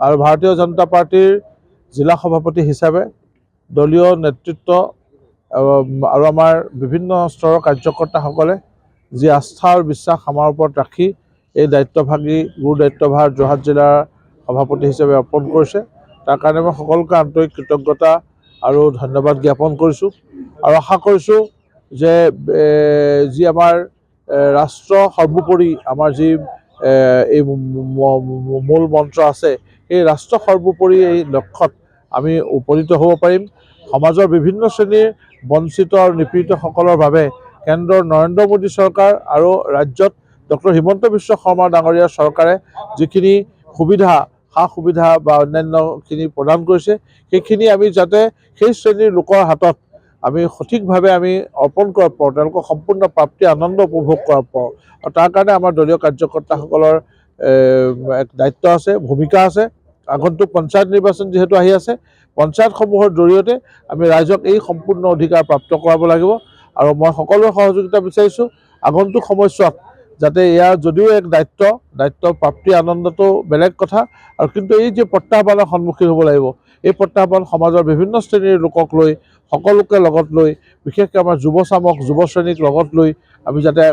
আৰু ভাৰতীয় জনতা পাৰ্টিৰ জিলা সভাপতি হিচাপে দলীয় নেতৃত্ব আৰু আমাৰ বিভিন্ন স্তৰৰ কাৰ্যকৰ্তাসকলে যি আস্থা আৰু বিশ্বাস আমাৰ ওপৰত ৰাখি এই দায়িত্বভাগী গুৰু দায়িত্বভাৰ যোৰহাট জিলাৰ সভাপতি হিচাপে অৰ্পণ কৰিছে। তাৰ কাৰণে মই সকলোকে আন্তৰিক কৃতজ্ঞতা আৰু ধন্যবাদ জ্ঞাপন কৰিছোঁ আৰু আশা কৰিছোঁ যে যি আমাৰ ৰাষ্ট্ৰ সৰ্বোপৰি আমাৰ যি এই মূল মন্ত্ৰ আছে, এই ৰাষ্ট্ৰ সৰ্বোপৰি এই লক্ষ্যত আমি উপনীত হ'ব পাৰিম। সমাজৰ বিভিন্ন শ্ৰেণীৰ বঞ্চিত আৰু নিপীড়িতসকলৰ বাবে কেন্দ্ৰৰ নৰেন্দ্ৰ মোদী চৰকাৰ আৰু ৰাজ্যত ডক্টৰ হিমন্ত বিশ্ব শৰ্মা ডাঙৰীয়াৰ চৰকাৰে যিখিনি সুবিধা সা সুবিধা বা অন্যান্যখিনি প্ৰদান কৰিছে, সেইখিনি আমি যাতে সেই শ্ৰেণীৰ লোকৰ হাতত আমি সঠিকভাৱে আমি অৰ্পণ কৰিব পাৰোঁ, তেওঁলোকক সম্পূৰ্ণ প্ৰাপ্তি আনন্দ উপভোগ কৰিব পাৰোঁ। আৰু তাৰ কাৰণে আমাৰ দলীয় কাৰ্যকৰ্তাসকলৰ এক দায়িত্ব আছে, ভূমিকা আছে। আগন্তুক পঞ্চায়ত নিৰ্বাচন যিহেতু আহি আছে, পঞ্চায়তসমূহৰ জৰিয়তে আমি ৰাইজক এই সম্পূৰ্ণ অধিকাৰ প্ৰাপ্ত কৰাব লাগিব। আৰু মই সকলোৰে সহযোগিতা বিচাৰিছোঁ আগন্তুক সময়ছোৱাত যাতে ইয়াৰ যদিও এক দায়িত্ব প্ৰাপ্তি আনন্দটো বেলেগ কথা, আৰু কিন্তু এই যে প্ৰত্যাহ্বানৰ সন্মুখীন হ'ব লাগিব, এই প্ৰত্যাহ্বান সমাজৰ বিভিন্ন শ্ৰেণীৰ লোকক লৈ, সকলোকে লগত লৈ, বিশেষকৈ আমাৰ যুৱ শ্ৰেণীক লগত লৈ আমি যাতে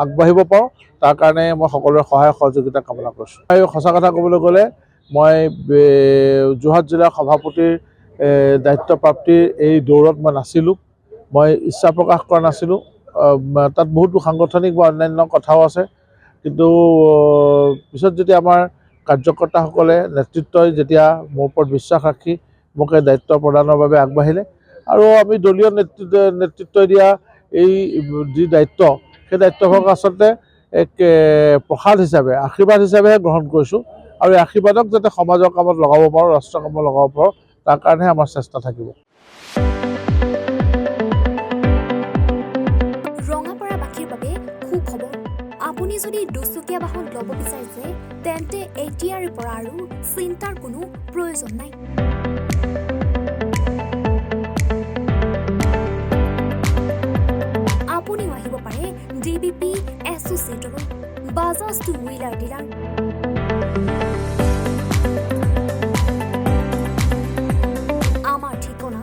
আগবাঢ়িব পাৰোঁ, তাৰ কাৰণে মই সকলোৰে সহায় সহযোগিতা কামনা কৰিছোঁ। আৰু সঁচা কথা ক'বলৈ গ'লে মই যোৰহাট জিলাৰ সভাপতিৰ দায়িত্বপ্ৰাপ্তিৰ এই দৌৰত মই নাছিলোঁ, মই ইচ্ছা প্ৰকাশ কৰা নাছিলোঁ। তাত বহুতো সাংগঠনিক বা অন্যান্য কথাও আছে, কিন্তু পিছত যেতিয়া আমাৰ কাৰ্যকৰ্তাসকলে নেতৃত্বই যেতিয়া মোৰ ওপৰত বিশ্বাস ৰাখি মোক এই দায়িত্ব প্ৰদানৰ বাবে আগবাঢ়িলে, আৰু আমি দলীয় নেতৃত্বই দিয়া এই যি দায়িত্ব, সেই দায়িত্বভাগ আচলতে এক প্ৰসাদ হিচাপে, আশীৰ্বাদ হিচাপেহে গ্ৰহণ কৰিছোঁ। আৰু এই আশীৰ্বাদক যাতে সমাজৰ কামত লগাব পাৰোঁ, ৰাষ্ট্ৰৰ কামত লগাব পাৰোঁ, তাৰ কাৰণেহে আমাৰ চেষ্টা থাকিব। ৰঙাপাৰাবাসীৰ বাবে সুখবৰ। আপুনি যদি দুচকীয়া বাহন ল'ব বিচাৰিছে, তেন্তে এতিয়াৰ পৰা আৰু চিন্তাৰ কোনো প্ৰয়োজন নাই। আপুনিও আহিব পাৰে DBP এছ'চিয়েটলৈ, বাজাজ টু হুইলাৰ ডিলাৰ। আমাৰ ঠিকনা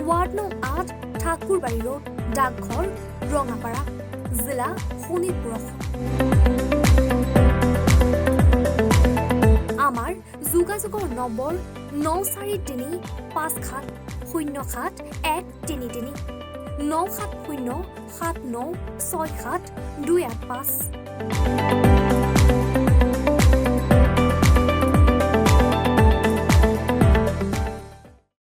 ৱাৰ্ড নং 8, ঠাকুৰবাৰী ৰোড, ডাকঘৰ, ৰঙাপাৰা, জিলা শোণিতপুৰ। আমাৰ যোগাযোগৰ নম্বৰ 9435707133 9707967285285।